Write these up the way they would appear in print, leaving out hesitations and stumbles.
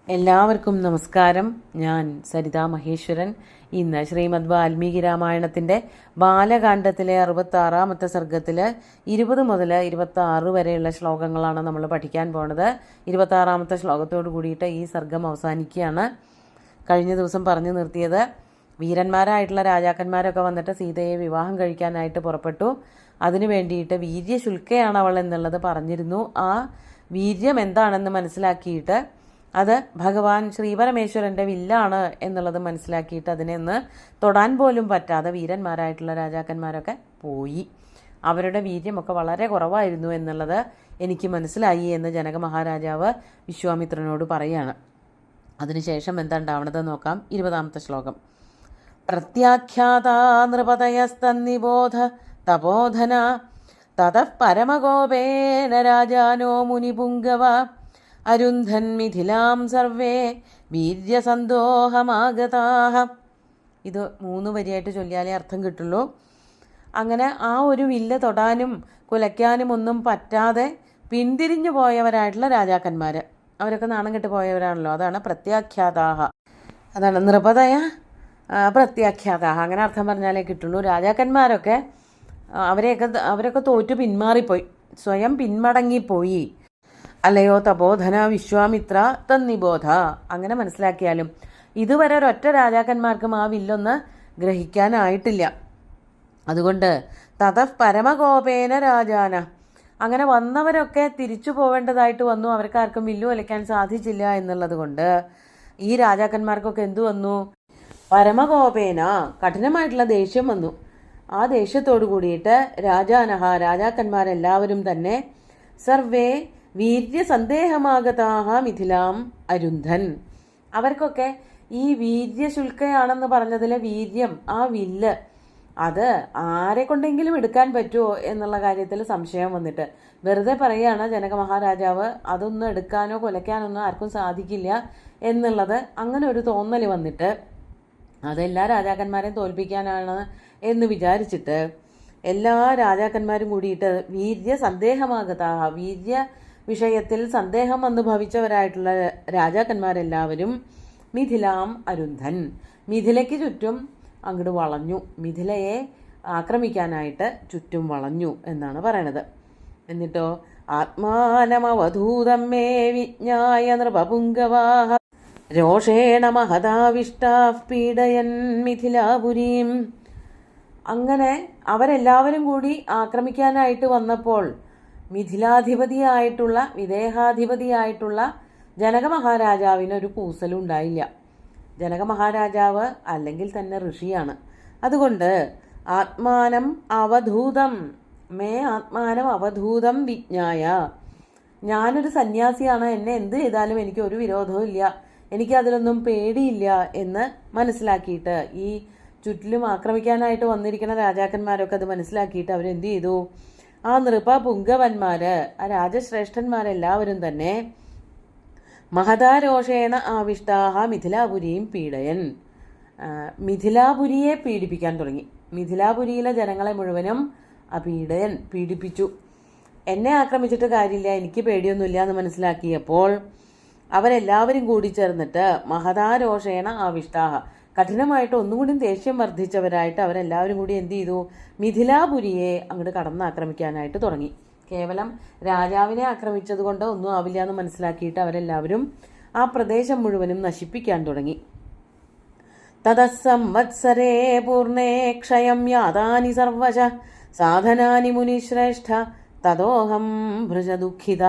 എല്ലാവർക്കും നമസ്കാരം. ഞാൻ സരിതാ മഹേശ്വരൻ. ഇന്ന് ശ്രീമദ് വാൽമീകി രാമായണത്തിൻ്റെ ബാലകാണ്ഡത്തിലെ 66-ാമത്തെ സർഗത്തിൽ 20 മുതൽ 26 വരെയുള്ള ശ്ലോകങ്ങളാണ് നമ്മൾ പഠിക്കാൻ പോണത്. 26-ാമത്തെ ശ്ലോകത്തോട് കൂടിയിട്ട് ഈ സർഗം അവസാനിക്കുകയാണ്. കഴിഞ്ഞ ദിവസം പറഞ്ഞു നിർത്തിയത് വീരന്മാരായിട്ടുള്ള രാജാക്കന്മാരൊക്കെ വന്നിട്ട് സീതയെ വിവാഹം കഴിക്കാനായിട്ട് പുറപ്പെട്ടു. അതിനു വേണ്ടിയിട്ട് വീര്യശുൽക്കയാണ് അവൾ എന്നുള്ളത് പറഞ്ഞിരുന്നു. ആ വീര്യം എന്താണെന്ന് മനസ്സിലാക്കിയിട്ട് അത് ഭഗവാൻ ശ്രീപരമേശ്വരൻ്റെ വില്ലാണ് എന്നുള്ളത് മനസ്സിലാക്കിയിട്ട് അതിനെ ഒന്ന് തൊടാൻ പോലും പറ്റാതെ വീരന്മാരായിട്ടുള്ള രാജാക്കന്മാരൊക്കെ പോയി. അവരുടെ വീര്യമൊക്കെ വളരെ കുറവായിരുന്നു എന്നുള്ളത് എനിക്ക് മനസ്സിലായി എന്ന് ജനക മഹാരാജാവ് വിശ്വാമിത്രനോട് പറയാണ്. അതിനുശേഷം എന്താ ഉണ്ടാവണത് നോക്കാം. 20-ാമത്തെ ശ്ലോകം. പ്രത്യാഖ്യാതാ നൃപതയസ്തന്നിബോധ തപോധന തതഃ പരമഗോപേന രാജാനോ മുനിപുങ്കവ അരുന്ധൻ മിഥിലാം സർവേ വീര്യസന്തോഹമാഗതാഹ. ഇത് 3 വരിയായിട്ട് ചൊല്ലിയാലേ അർത്ഥം കിട്ടുള്ളൂ. അങ്ങനെ ആ ഒരു വില്ല് തൊടാനും കുലയ്ക്കാനും ഒന്നും പറ്റാതെ പിന്തിരിഞ്ഞു പോയവരായിട്ടുള്ള രാജാക്കന്മാർ, അവരൊക്കെ നാണം കെട്ട് പോയവരാണല്ലോ. അതാണ് പ്രത്യാഖ്യാതാഹ. അതാണ് നൃപതയ പ്രത്യാഖ്യാതാഹ. അങ്ങനെ അർത്ഥം പറഞ്ഞാലേ കിട്ടുള്ളൂ. രാജാക്കന്മാരൊക്കെ അവരൊക്കെ തോറ്റു പിന്മാറിപ്പോയി, സ്വയം പിന്മടങ്ങിപ്പോയി. അല്ലയോ തപോധന വിശ്വാമിത്ര തന്നിബോധ. അങ്ങനെ മനസ്സിലാക്കിയാലും ഇതുവരെ ഒരൊറ്റ രാജാക്കന്മാർക്കും ആ വില്ലൊന്ന് ഗ്രഹിക്കാനായിട്ടില്ല. അതുകൊണ്ട് തതഃ പരമകോപേന രാജാന, അങ്ങനെ വന്നവരൊക്കെ തിരിച്ചു പോവേണ്ടതായിട്ട് വന്നു. അവർക്കാർക്കും വില്ലു വലയ്ക്കാൻ സാധിച്ചില്ല എന്നുള്ളത് കൊണ്ട് ഈ രാജാക്കന്മാർക്കൊക്കെ എന്തു വന്നു? പരമകോപേന, കഠിനമായിട്ടുള്ള ദേഷ്യം വന്നു. ആ ദേഷ്യത്തോടു കൂടിയിട്ട് രാജാനഹ, രാജാക്കന്മാരെല്ലാവരും തന്നെ സർവേ വീര്യസന്ദേഹമാഗതാഹ മിഥിലാം അരുന്ധൻ. അവർക്കൊക്കെ ഈ വീര്യശുൽക്കയാണെന്ന് പറഞ്ഞതിലെ വീര്യം, ആ വില്ല്, അത് ആരെ കൊണ്ടെങ്കിലും എടുക്കാൻ പറ്റുമോ എന്നുള്ള കാര്യത്തിൽ സംശയം വന്നിട്ട് വെറുതെ പറയുകയാണ് ജനക മഹാരാജാവ്. അതൊന്നും എടുക്കാനോ കൊലയ്ക്കാനൊന്നും ആർക്കും സാധിക്കില്ല എന്നുള്ളത് അങ്ങനെ ഒരു തോന്നൽ വന്നിട്ട് അതെല്ലാ രാജാക്കന്മാരെയും തോൽപ്പിക്കാനാണ് എന്ന് വിചാരിച്ചിട്ട് എല്ലാ രാജാക്കന്മാരും കൂടിയിട്ട് വീര്യ സന്ദേഹമാകതാഹ, വീര്യ വിഷയത്തിൽ സന്ദേഹം വന്ന് ഭവിച്ചവരായിട്ടുള്ള രാജാക്കന്മാരെല്ലാവരും മിഥിലാം അരുന്ധൻ, മിഥിലയ്ക്ക് ചുറ്റും അങ്ങോട്ട് വളഞ്ഞു. മിഥിലയെ ആക്രമിക്കാനായിട്ട് ചുറ്റും വളഞ്ഞു എന്നാണ് പറയണത്. എന്നിട്ടോ ആത്മാനമവധൂതം മേ വിജ്ഞായ നൃപപുങ്കവാഹ രോഷേണ മഹതാവിഷ്ടാഃ പീഡയൻ മിഥിലാപുരീം. അങ്ങനെ അവരെല്ലാവരും കൂടി ആക്രമിക്കാനായിട്ട് വന്നപ്പോൾ മിഥിലാധിപതിയായിട്ടുള്ള, വിദേഹാധിപതിയായിട്ടുള്ള ജനക മഹാരാജാവിന് ഒരു കൂസലും ഉണ്ടായില്ല. ജനക മഹാരാജാവ് അല്ലെങ്കിൽ തന്നെ ഋഷിയാണ്. അതുകൊണ്ട് ആത്മാനം അവധൂതം മേ ആത്മാനം അവധൂതം വിജ്ഞായ, ഞാനൊരു സന്യാസിയാണ്, എന്നെ എന്ത് ചെയ്താലും എനിക്ക് ഒരു വിരോധവും ഇല്ല, എനിക്ക് അതിലൊന്നും പേടിയില്ല എന്ന് മനസ്സിലാക്കിയിട്ട് ഈ ചുറ്റിലും ആക്രമിക്കാനായിട്ട് വന്നിരിക്കുന്ന രാജാക്കന്മാരൊക്കെ അത് മനസ്സിലാക്കിയിട്ട് അവരെന്ത് ചെയ്തു? ആ നൃപപുങ്കവന്മാര്, ആ രാജശ്രേഷ്ഠന്മാരെല്ലാവരും തന്നെ മഹതാരോഷേണ ആവിഷ്ടാഹ മിഥിലാപുരിയും പീഡയൻ, മിഥിലാപുരിയെ പീഡിപ്പിക്കാൻ തുടങ്ങി. മിഥിലാപുരിയിലെ ജനങ്ങളെ മുഴുവനും പീഡിപ്പിച്ചു. എന്നെ ആക്രമിച്ചിട്ട് കാര്യമില്ല, എനിക്ക് പേടിയൊന്നുമില്ല എന്ന് മനസ്സിലാക്കിയപ്പോൾ അവരെല്ലാവരും കൂടി ചേർന്നിട്ട് മഹതാരോഷേണ ആവിഷ്ടാഹ, കഠിനമായിട്ട് ഒന്നുകൂടി ദേഷ്യം വർദ്ധിച്ചവരായിട്ട് അവരെല്ലാവരും കൂടി എന്ത് ചെയ്തു? മിഥിലാപുരിയെ അങ്ങോട്ട് കടന്നാക്രമിക്കാനായിട്ട് തുടങ്ങി. കേവലം രാജാവിനെ ആക്രമിച്ചത് കൊണ്ട് ഒന്നും ആവില്ല എന്ന് മനസ്സിലാക്കിയിട്ട് അവരെല്ലാവരും ആ പ്രദേശം മുഴുവനും നശിപ്പിക്കാൻ തുടങ്ങി. തതസ്സംവത്സരേ പൂർണേ ക്ഷയം യാതാനി സർവശ സാധനാനി മുനിശ്രേഷ്ഠ തതോഹം ഭൃജദുഃഖിത.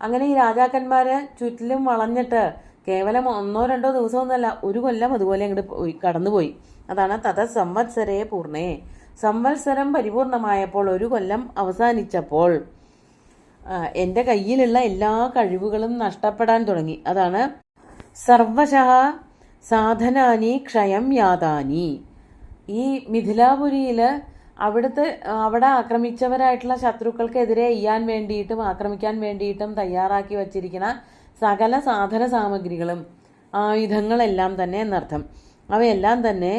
അങ്ങനെ ഈ രാജാക്കന്മാര് ചുറ്റിലും വളഞ്ഞിട്ട് കേവലം 1-2 ദിവസമൊന്നുമല്ല, 1 കൊല്ലം അതുപോലെ അങ്ങോട്ട് കടന്നുപോയി. അതാണ് തതസ്സംവത്സരേ പൂർണേ. സംവത്സരം പരിപൂർണമായപ്പോൾ, 1 കൊല്ലം അവസാനിച്ചപ്പോൾ എൻ്റെ കയ്യിലുള്ള എല്ലാ കഴിവുകളും നഷ്ടപ്പെടാൻ തുടങ്ങി. അതാണ് സർവശഃ സാധനാനി ക്ഷയം യാതാനി. ഈ മിഥിലാപുരിയിൽ അവിടെ ആക്രമിച്ചവരായിട്ടുള്ള ശത്രുക്കൾക്കെതിരെ ചെയ്യാൻ വേണ്ടിയിട്ടും ആക്രമിക്കാൻ വേണ്ടിയിട്ടും തയ്യാറാക്കി വച്ചിരിക്കുന്ന സകല സാധന സാമഗ്രികളും ആയുധങ്ങളെല്ലാം തന്നെ എന്നർത്ഥം, അവയെല്ലാം തന്നെ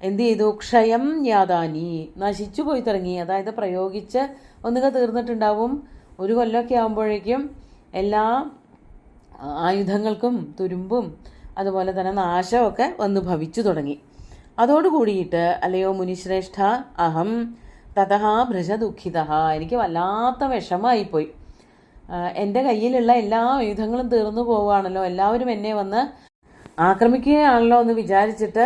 എന്ത് ചെയ്തു? ക്ഷയം യാതാനി, നശിച്ചു പോയി തുടങ്ങി. അതായത് പ്രയോഗിച്ച് ഒന്നുക തീർന്നിട്ടുണ്ടാവും, 1 കൊല്ലമൊക്കെ ആകുമ്പോഴേക്കും എല്ലാ ആയുധങ്ങൾക്കും തുരുമ്പും അതുപോലെ തന്നെ നാശമൊക്കെ വന്നു ഭവിച്ചു തുടങ്ങി. അതോടുകൂടിയിട്ട് അല്ലയോ മുനിശ്രേഷ്ഠ, അഹം തതഹ ഭൃശദുഃഖിത, എനിക്ക് വല്ലാത്ത വിഷമമായിപ്പോയി. എൻ്റെ കയ്യിലുള്ള എല്ലാ ആയുധങ്ങളും തീർന്നു പോവുകയാണല്ലോ, എല്ലാവരും എന്നെ വന്ന് ആക്രമിക്കുകയാണല്ലോ എന്ന് വിചാരിച്ചിട്ട്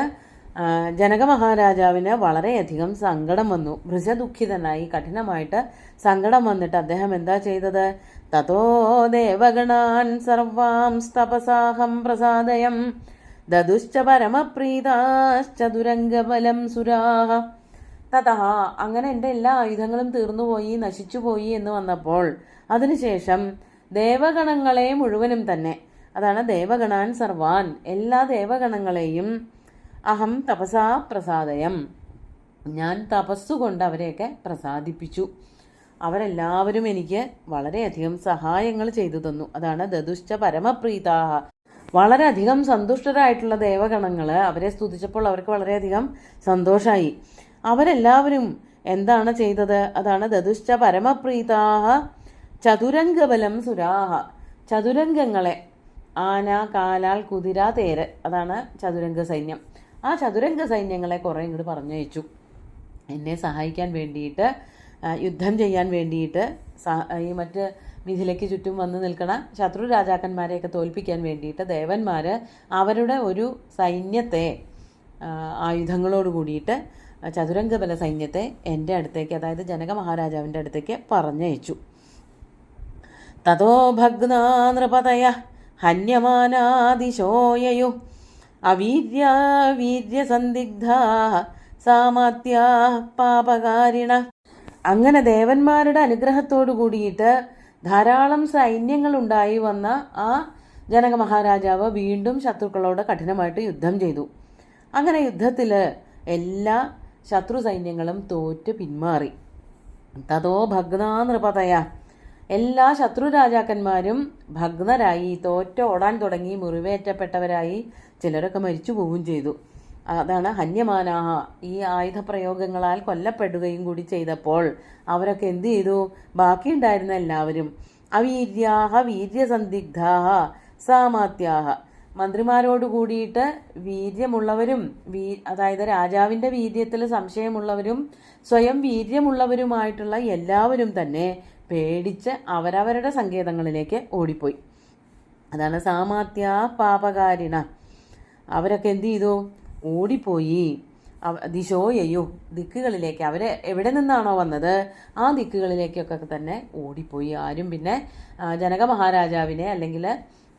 ജനക മഹാരാജാവിന് വളരെയധികം സങ്കടം വന്നു. ഭൃശദുഃഖിതനായി കഠിനമായിട്ട് സങ്കടം വന്നിട്ട് അദ്ദേഹം എന്താ ചെയ്തത്? തതോ ദേവഗണാൻ സർവാം തപസാഹം പ്രസാദയം ദദുശ്ച പരമപ്രീതാശ്ചതുരംഗബലം സുരാഹ. തതഹ, അങ്ങനെ എൻ്റെ എല്ലാ ആയുധങ്ങളും തീർന്നുപോയി, നശിച്ചുപോയി എന്ന് വന്നപ്പോൾ അതിനുശേഷം ദേവഗണങ്ങളെ മുഴുവനും തന്നെ, അതാണ് ദേവഗണാൻ സർവാൻ, എല്ലാ ദേവഗണങ്ങളെയും അഹം തപസാ പ്രസാദയം, ഞാൻ തപസ്സുകൊണ്ട് അവരെയൊക്കെ പ്രസാദിപ്പിച്ചു. അവരെല്ലാവരും എനിക്ക് വളരെയധികം സഹായങ്ങൾ ചെയ്തു തന്നു. അതാണ് ദദുശ്ച പരമപ്രീതാഹ. വളരെയധികം സന്തുഷ്ടരായിട്ടുള്ള ദേവഗണങ്ങൾ അവരെ സ്തുതിച്ചപ്പോൾ അവർക്ക് വളരെയധികം സന്തോഷമായി. അവരെല്ലാവരും എന്താണ് ചെയ്തത്? അതാണ് ദദുശ്ച പരമപ്രീതാഹ ചതുരംഗബലം സുരാഹ. ചതുരംഗങ്ങളെ, ആന, കാലാൽ, കുതിര, തേര്, അതാണ് ചതുരംഗ സൈന്യം. ആ ചതുരംഗ സൈന്യങ്ങളെ കുറേ ഇങ്ങോട്ട് പറഞ്ഞയച്ചു എന്നെ സഹായിക്കാൻ വേണ്ടിയിട്ട്, യുദ്ധം ചെയ്യാൻ വേണ്ടിയിട്ട്, ഈ മറ്റ് മിഥിലയ്ക്ക് ചുറ്റും വന്ന് നിൽക്കണ ശത്രു രാജാക്കന്മാരെയൊക്കെ തോൽപ്പിക്കാൻ വേണ്ടിയിട്ട് ദേവന്മാർ അവരുടെ ഒരു സൈന്യത്തെ ആയുധങ്ങളോട് കൂടിയിട്ട് ചതുരംഗബല സൈന്യത്തെ എൻ്റെ അടുത്തേക്ക്, അതായത് ജനക മഹാരാജാവിൻ്റെ അടുത്തേക്ക് പറഞ്ഞയച്ചു. തതോ ഭഗ്നാ നൃപതയ ഹന്യമാനാദിശോയയു അവീര്യസന്ദിഗ്ധാ സാമാത്യാ പാപകാരിണ. അങ്ങനെ ദേവന്മാരുടെ അനുഗ്രഹത്തോടു കൂടിയിട്ട് ധാരാളം സൈന്യങ്ങൾ ഉണ്ടായി വന്ന ആ ജനക മഹാരാജാവ് വീണ്ടും ശത്രുക്കളോട് കഠിനമായിട്ട് യുദ്ധം ചെയ്തു. അങ്ങനെ യുദ്ധത്തിൽ എല്ലാ ശത്രു സൈന്യങ്ങളും തോറ്റ് പിന്മാറി. തതോ ഭഗ്നാ നൃപതയ, എല്ലാ ശത്രു രാജാക്കന്മാരും ഭഗ്നരായി, തോറ്റോടാൻ തുടങ്ങി, മുറിവേറ്റപ്പെട്ടവരായി, ചിലരൊക്കെ മരിച്ചു പോവുകയും ചെയ്തു. അതാണ് ഹന്യമാനാഹ. ഈ ആയുധപ്രയോഗങ്ങളാൽ കൊല്ലപ്പെടുകയും കൂടി ചെയ്തപ്പോൾ അവരൊക്കെ എന്ത് ചെയ്തു? ബാക്കിയുണ്ടായിരുന്ന എല്ലാവരും അവീര്യാഹ വീര്യസന്ദിഗ്ധാഹ സാമാത്യാഹ, മന്ത്രിമാരോട് കൂടിയിട്ട് വീര്യമുള്ളവരും, അതായത് രാജാവിൻ്റെ വീര്യത്തിൽ സംശയമുള്ളവരും സ്വയം വീര്യമുള്ളവരുമായിട്ടുള്ള എല്ലാവരും തന്നെ പേടിച്ച് അവരവരുടെ സങ്കേതങ്ങളിലേക്ക് ഓടിപ്പോയി. അതാണ് സാമാത്യ പാപകാരിണ. അവരൊക്കെ എന്ത് ചെയ്തു? ഓടിപ്പോയി. ദിശോയയോ, ദിക്കുകളിലേക്ക്, അവർ എവിടെ നിന്നാണോ വന്നത് ആ ദിക്കുകളിലേക്കൊക്കെ തന്നെ ഓടിപ്പോയി. ആരും പിന്നെ ജനക മഹാരാജാവിനെ അല്ലെങ്കിൽ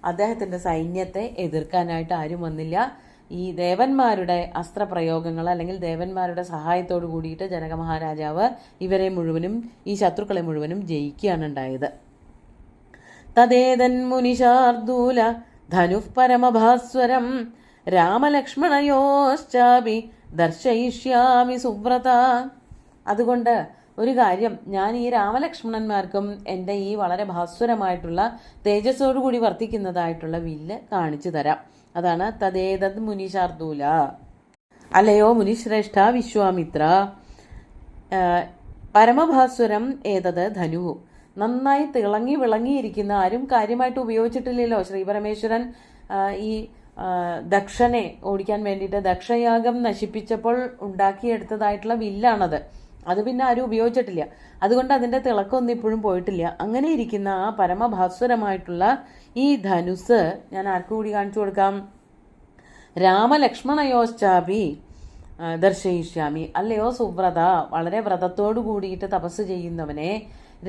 അദ്ദേഹത്തിൻ്റെ സൈന്യത്തെ എതിർക്കാനായിട്ട് ആരും വന്നില്ല. ഈ ദേവന്മാരുടെ അസ്ത്രപ്രയോഗങ്ങൾ അല്ലെങ്കിൽ ദേവന്മാരുടെ സഹായത്തോടു കൂടിയിട്ട് ജനക മഹാരാജാവ് ഇവരെ മുഴുവനും, ഈ ശത്രുക്കളെ മുഴുവനും ജയിക്കുകയാണ് ഉണ്ടായത്. തദേതൻ മുനിശാർദൂല ധനുഃ പരമഭാസ്വരം രാമലക്ഷ്മണയോശ്ചാപി ദർശയിഷ്യാമി സുവ്രത. അതുകൊണ്ട് ഒരു കാര്യം, ഞാൻ ഈ രാമലക്ഷ്മണന്മാർക്കും എൻ്റെ ഈ വളരെ ഭാസ്വരമായിട്ടുള്ള തേജസ്സോടുകൂടി വർത്തിക്കുന്നതായിട്ടുള്ള വില്ല് കാണിച്ചു തരാം. അതാണ് തദേതത് മുനിശാർദൂല. അല്ലയോ മുനിശ്രേഷ്ഠ വിശ്വാമിത്ര, പരമഭാസ്വരം ഏതത് ധനു, നന്നായി തിളങ്ങി വിളങ്ങിയിരിക്കുന്ന, ആരും കാര്യമായിട്ട് ഉപയോഗിച്ചിട്ടില്ലല്ലോ. ശ്രീപരമേശ്വരൻ ഈ ദക്ഷനെ ഓടിക്കാൻ വേണ്ടിയിട്ട് ദക്ഷയാഗം നശിപ്പിച്ചപ്പോൾ ഉണ്ടാക്കിയെടുത്തതായിട്ടുള്ള വില്ലാണത്. അത് പിന്നെ ആരും ഉപയോഗിച്ചിട്ടില്ല. അതുകൊണ്ട് അതിൻ്റെ തിളക്കമൊന്നും ഇപ്പോഴും പോയിട്ടില്ല. അങ്ങനെ ഇരിക്കുന്ന ആ പരമഭാസ്വരമായിട്ടുള്ള ഈ ധനുസ് ഞാൻ ആർക്കു കൂടി കാണിച്ചു കൊടുക്കാം? രാമലക്ഷ്മണയോശ്ചാപി ദർശയിഷ്യാമി. അല്ലയോ സുവ്രത, വളരെ വ്രതത്തോടു കൂടിയിട്ട് തപസ് ചെയ്യുന്നവനെ,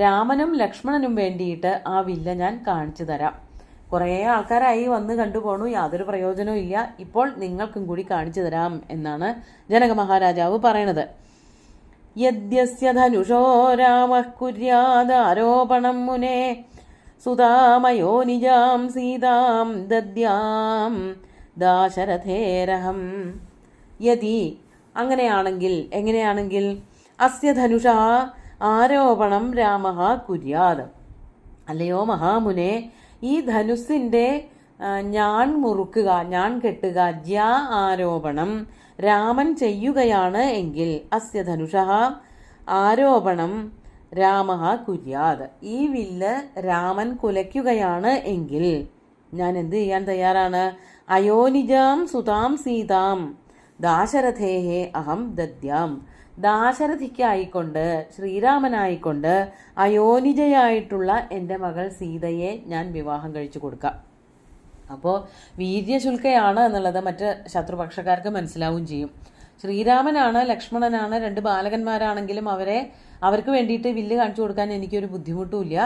രാമനും ലക്ഷ്മണനും വേണ്ടിയിട്ട് ആ വില്ല ഞാൻ കാണിച്ചു തരാം. കുറേ ആൾക്കാരായി വന്ന് കണ്ടുപോണു, യാതൊരു പ്രയോജനവും ഇല്ല, ഇപ്പോൾ നിങ്ങൾക്കും കൂടി കാണിച്ചു തരാം എന്നാണ് ജനക മഹാരാജാവ് പറയണത്. യദ്യസ്യ ധനുഷോ രാമഃ കുര്യാദാരോപണം മുനേ സുതാമയോ നിജാം സീതാം ദദ്യാം ദാശരഥേരഹം. യതി, അങ്ങനെയാണെങ്കിൽ, എങ്ങനെയാണെങ്കിൽ, അസ്യ ധനുഷ ആരോപണം രാമഃ കുര്യാത്. അല്ലയോ മഹാമുനെ, ഈ ധനുസിൻ്റെ ഞാൻ മുറുക്കുക, ഞാൻ കെട്ടുക, ജ്യാ ആരോപണം രാമൻ ചെയ്യുകയാണ് എങ്കിൽ, അസ്യ ധനുഷ ആരോപണം രാമഃ കുര്യാത്, ഈ വില്ല് രാമൻ കുലയ്ക്കുകയാണ് എങ്കിൽ, ഞാൻ എന്ത് ചെയ്യാൻ തയ്യാറാണ്? അയോനിജാം സുതാം സീതാം ദാശരഥേഹേ അഹം ദദ്യാം. ദാശരഥിക്കായിക്കൊണ്ട്, ശ്രീരാമനായിക്കൊണ്ട് അയോനിജയായിട്ടുള്ള എൻ്റെ മകൾ സീതയെ ഞാൻ വിവാഹം കഴിച്ചു കൊടുക്കാം. അപ്പോൾ വീര്യശുൽക്കയാണ് എന്നുള്ളത് മറ്റ് ശത്രുപക്ഷക്കാർക്ക് മനസ്സിലാവും ചെയ്യും. ശ്രീരാമനാണ്, ലക്ഷ്മണനാണ്, രണ്ട് ബാലകന്മാരാണെങ്കിലും അവർക്ക് വേണ്ടിയിട്ട് വില്ല് കാണിച്ചു കൊടുക്കാൻ എനിക്കൊരു ബുദ്ധിമുട്ടുമില്ല.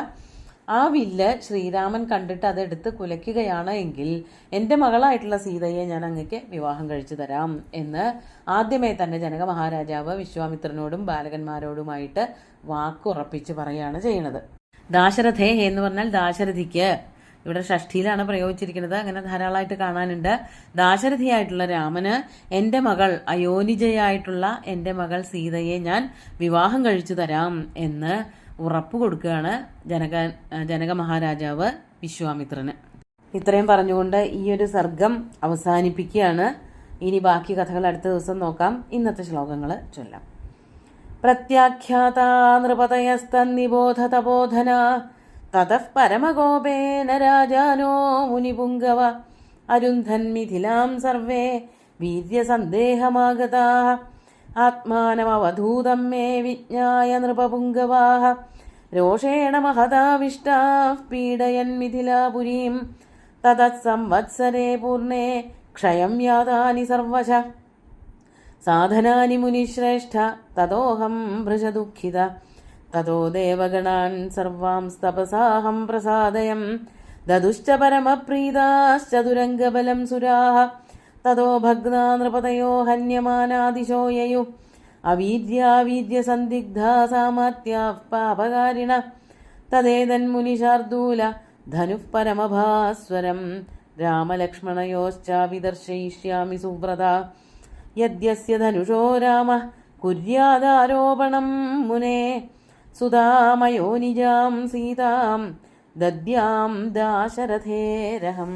ആ വില്ല് ശ്രീരാമൻ കണ്ടിട്ട് അതെടുത്ത് കുലയ്ക്കുകയാണ് എങ്കിൽ എൻ്റെ മകളായിട്ടുള്ള സീതയെ ഞാൻ അങ്ങക്ക് വിവാഹം കഴിച്ചു തരാം എന്ന് ആദ്യമേ തന്നെ ജനക മഹാരാജാവ് വിശ്വാമിത്രനോടും ബാലകന്മാരോടുമായിട്ട് വാക്കുറപ്പിച്ച് പറയുകയാണ് ചെയ്യുന്നത്. ദാശരഥേ എന്ന് പറഞ്ഞാൽ ദാശരഥിക്ക്, ഇവിടെ ഷഷ്ഠിയിലാണ് പ്രയോഗിച്ചിരിക്കുന്നത്, അങ്ങനെ ധാരാളമായിട്ട് കാണാനുണ്ട്. ദാശരഥിയായിട്ടുള്ള രാമന് എൻ്റെ മകൾ, അയോനിജയായിട്ടുള്ള എൻ്റെ മകൾ സീതയെ ഞാൻ വിവാഹം കഴിച്ചു തരാം എന്ന് ഉറപ്പ് കൊടുക്കുകയാണ് ജനക മഹാരാജാവ് വിശ്വാമിത്രന്. ഇത്രയും പറഞ്ഞുകൊണ്ട് ഈ ഒരു സർഗം അവസാനിപ്പിക്കുകയാണ്. ഇനി ബാക്കി കഥകൾ അടുത്ത ദിവസം നോക്കാം. ഇന്നത്തെ ശ്ലോകങ്ങൾ ചൊല്ലാം. പ്രത്യാഖ്യാതാ നൃപതയസ്തന്നിബോധ തപോധന തതഃ പരമകോപേന രാജാനോ മുനിപുംഗവ അരുന്ധൻ മിഥിലാം സർവേ വീര്യസന്ദേഹമാഗതാഃ ആത്മാനമവധൂതം മേ വിജ്ഞായ നൃപപുംഗവാഃ രോഷേണ മഹതാവിഷ്ടാഃ പീഡയൻ മിഥിലാപുരീം തതത്സംവത്സരേ പൂർണേ ക്ഷയം യാതാനി സർവശഃ സാധനാനി മുനിശ്രേഷ്ഠ തതോഹം ഭൃശദുഃഖിത തതോ ദേവഗണാൻ സർവാംസ്തപസാഹം പ്രസാദയം ദദുശ്ച പരമപ്രീതാശ്ചതുരംഗബലം സുരാഃ തതോ ഭഗ്നാ നൃപതയോ ഹന്യമാനാദിശോ യയു അവീര്യാവീര്യസന്ദിഗ്ധാ സാമാത്യാഃ പാപകാരിണ തദേതന്മുനിശാർദൂല ധനുഃ പരമഭാസ്വരം രാമലക്ഷ്മണയോശ്ചാവിദർശയിഷ്യാമി സുവ്രത യദ്യസ്യ ധനുഷോ രാമഃ കുര്യാദാരോപണം മുനേ സുതാമയോനിജാം സീതാം ദദ്യാം ദാശരഥേരഹം.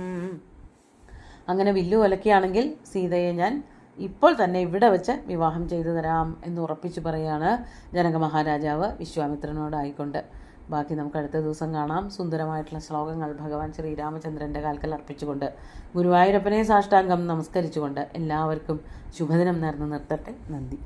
അങ്ങനെ വില്ലു ഒലക്കുകയാണെങ്കിൽ സീതയെ ഞാൻ ഇപ്പോൾ തന്നെ ഇവിടെ വെച്ച് വിവാഹം ചെയ്തു തരാം എന്ന് ഉറപ്പിച്ചു പറയുകയാണ് ജനക മഹാരാജാവ് വിശ്വാമിത്രനോടായിക്കൊണ്ട്. ബാക്കി നമുക്ക് അടുത്ത ദിവസം കാണാം. സുന്ദരമായിട്ടുള്ള ശ്ലോകങ്ങൾ ഭഗവാൻ ശ്രീരാമചന്ദ്രൻ്റെ കാൽക്കൽ അർപ്പിച്ചുകൊണ്ട് ഗുരുവായൂരപ്പനെ സാഷ്ടാംഗം നമസ്കരിച്ചുകൊണ്ട് എല്ലാവർക്കും ശുഭദിനം നേർന്നു നിർത്തട്ടെ. നന്ദി.